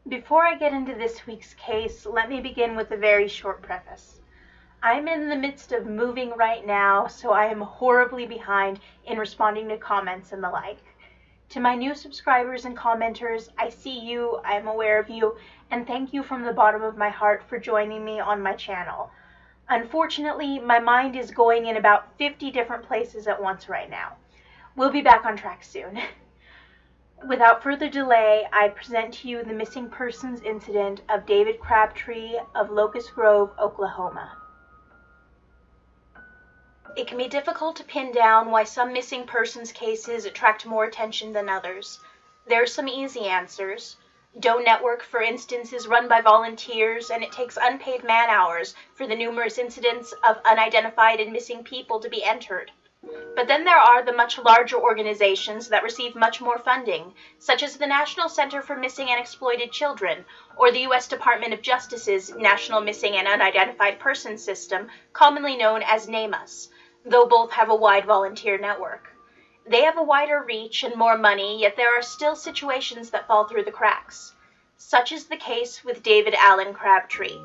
Before I get into this week's case, let me begin with a very short preface. I'm in the midst of moving right now, so I am horribly behind in responding to comments and the like. To my new subscribers and commenters, I see you, I am aware of you, and thank you from the bottom of my heart for joining me on my channel. Unfortunately, my mind is going in about 50 different places at once right now. We'll be back on track soon. Without further delay, I present to you the missing persons incident of David Crabtree of Locust Grove, Oklahoma. It can be difficult to pin down why some missing persons cases attract more attention than others. There are some easy answers. Doe Network, for instance, is run by volunteers, and it takes unpaid man-hours for the numerous incidents of unidentified and missing people to be entered. But then there are the much larger organizations that receive much more funding, such as the National Center for Missing and Exploited Children, or the U.S. Department of Justice's National Missing and Unidentified Persons System, commonly known as NAMUS, though both have a wide volunteer network. They have a wider reach and more money, yet there are still situations that fall through the cracks. Such is the case with David Allen Crabtree.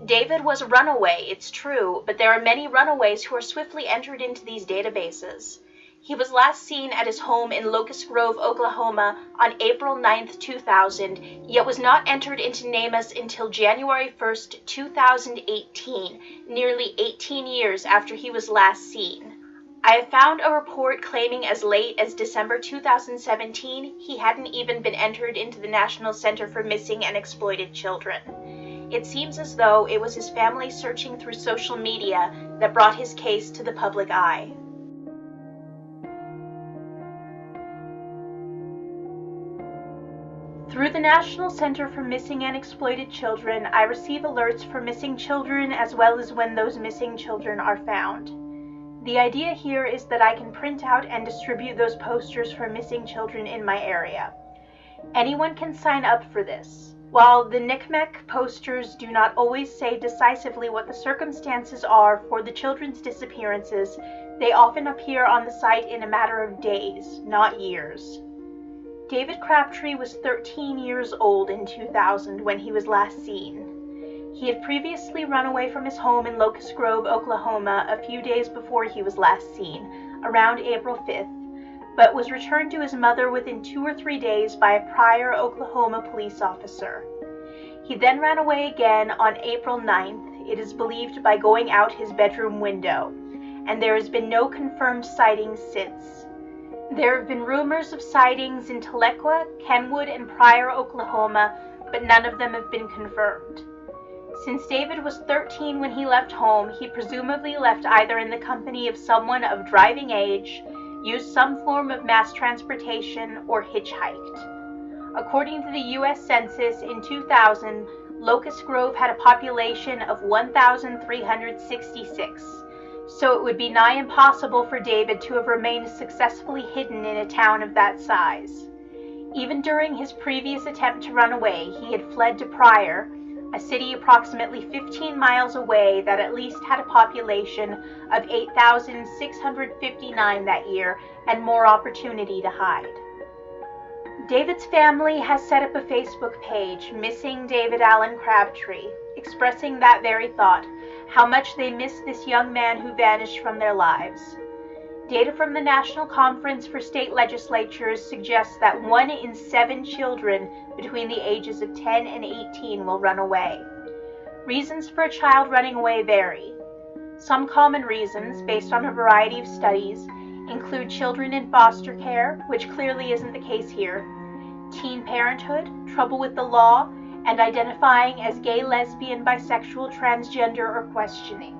David was a runaway, it's true, but there are many runaways who are swiftly entered into these databases. He was last seen at his home in Locust Grove, Oklahoma on April 9, 2000, yet was not entered into NAMUS until January 1, 2018, nearly 18 years after he was last seen. I have found a report claiming as late as December 2017 he hadn't even been entered into the National Center for Missing and Exploited Children. It seems as though it was his family searching through social media that brought his case to the public eye. Through the National Center for Missing and Exploited Children, I receive alerts for missing children as well as when those missing children are found. The idea here is that I can print out and distribute those posters for missing children in my area. Anyone can sign up for this. While the NCMEC posters do not always say decisively what the circumstances are for the children's disappearances, they often appear on the site in a matter of days, not years. David Crabtree was 13 years old in 2000 when he was last seen. He had previously run away from his home in Locust Grove, Oklahoma, a few days before he was last seen, around April 5th, but was returned to his mother within 2 or 3 days by a prior Oklahoma police officer. He then ran away again on April 9th, it is believed by going out his bedroom window, and there has been no confirmed sightings since. There have been rumors of sightings in Tahlequah, Kenwood, and Pryor, Oklahoma, but none of them have been confirmed. Since David was 13 when he left home, he presumably left either in the company of someone of driving age, used some form of mass transportation, or hitchhiked. According to the U.S. Census, in 2000, Locust Grove had a population of 1,366, so it would be nigh impossible for David to have remained successfully hidden in a town of that size. Even during his previous attempt to run away, he had fled to Pryor, a city approximately 15 miles away that at least had a population of 8,659 that year and more opportunity to hide. David's family has set up a Facebook page, Missing David Allen Crabtree, expressing that very thought, how much they miss this young man who vanished from their lives. Data from the National Conference for State Legislatures suggests that 1 in 7 children between the ages of 10 and 18 will run away. Reasons for a child running away vary. Some common reasons, based on a variety of studies, include children in foster care, which clearly isn't the case here, teen parenthood, trouble with the law, and identifying as gay, lesbian, bisexual, transgender, or questioning.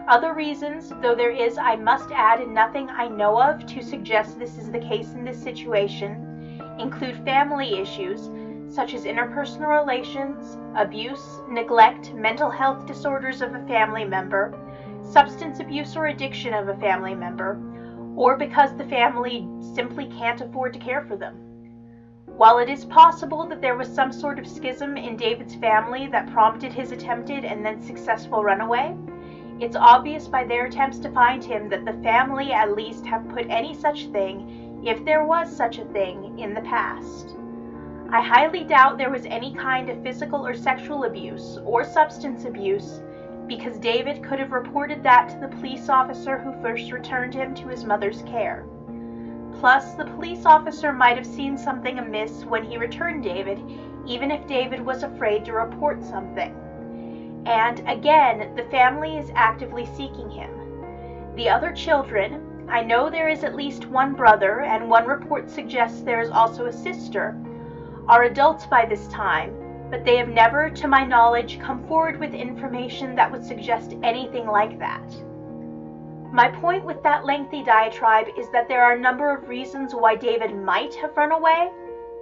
Other reasons, though there is, I must add, nothing I know of to suggest this is the case in this situation, include family issues such as interpersonal relations, abuse, neglect, mental health disorders of a family member, substance abuse or addiction of a family member, or because the family simply can't afford to care for them. While it is possible that there was some sort of schism in David's family that prompted his attempted and then successful runaway, it's obvious by their attempts to find him that the family at least have put any such thing, if there was such a thing, in the past. I highly doubt there was any kind of physical or sexual abuse or substance abuse, because David could have reported that to the police officer who first returned him to his mother's care. Plus, the police officer might have seen something amiss when he returned David, even if David was afraid to report something. And again, the family is actively seeking him. The other children, I know there is at least one brother, and one report suggests there is also a sister, are adults by this time, but they have never, to my knowledge, come forward with information that would suggest anything like that. My point with that lengthy diatribe is that there are a number of reasons why David might have run away,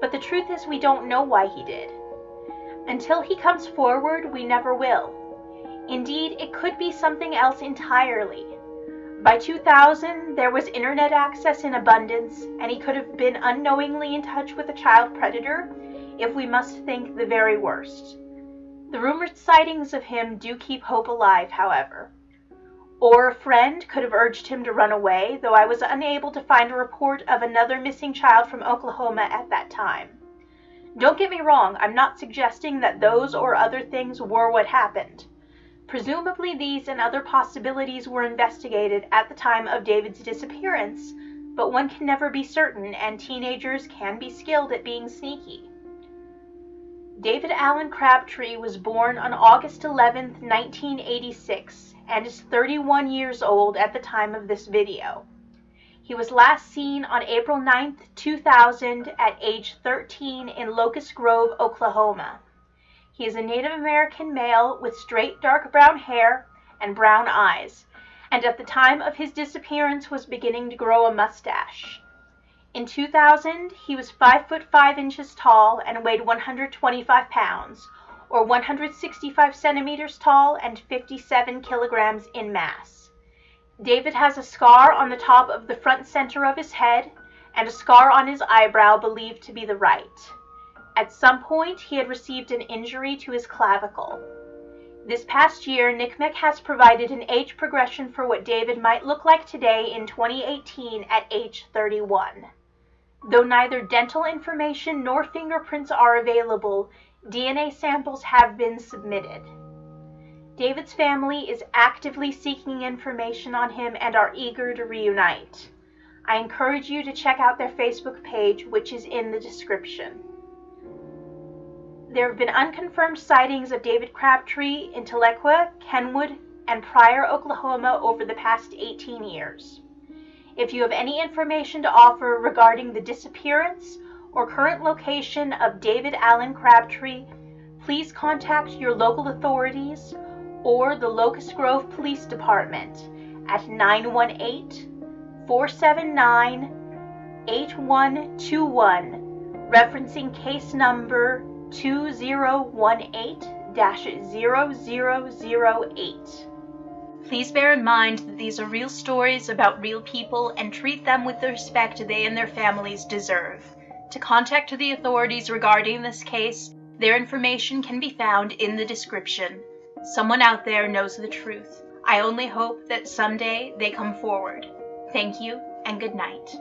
but the truth is we don't know why he did. Until he comes forward, we never will. Indeed, it could be something else entirely. By 2000, there was internet access in abundance, and he could have been unknowingly in touch with a child predator, if we must think the very worst. The rumored sightings of him do keep hope alive, however. Or a friend could have urged him to run away, though I was unable to find a report of another missing child from Oklahoma at that time. Don't get me wrong, I'm not suggesting that those or other things were what happened. Presumably these and other possibilities were investigated at the time of David's disappearance, but one can never be certain, and teenagers can be skilled at being sneaky. David Allen Crabtree was born on August 11, 1986, and is 31 years old at the time of this video. He was last seen on April 9, 2000 at age 13 in Locust Grove, Oklahoma. He is a Native American male with straight dark brown hair and brown eyes, and at the time of his disappearance was beginning to grow a mustache. In 2000, he was 5 foot 5 inches tall and weighed 125 pounds, or 165 centimeters tall and 57 kilograms in mass. David has a scar on the top of the front center of his head and a scar on his eyebrow believed to be the right. At some point, he had received an injury to his clavicle. This past year, NCMEC has provided an age progression for what David might look like today in 2018 at age 31. Though neither dental information nor fingerprints are available, DNA samples have been submitted. David's family is actively seeking information on him and are eager to reunite. I encourage you to check out their Facebook page, which is in the description. There have been unconfirmed sightings of David Crabtree in Tahlequah, Kenwood, and Pryor, Oklahoma over the past 18 years. If you have any information to offer regarding the disappearance or current location of David Allen Crabtree, please contact your local authorities or the Locust Grove Police Department at 918-479-8121, referencing case number 2018-0008. Please bear in mind that these are real stories about real people and treat them with the respect they and their families deserve. To contact the authorities regarding this case, their information can be found in the description. Someone out there knows the truth. I only hope that someday they come forward. Thank you and good night.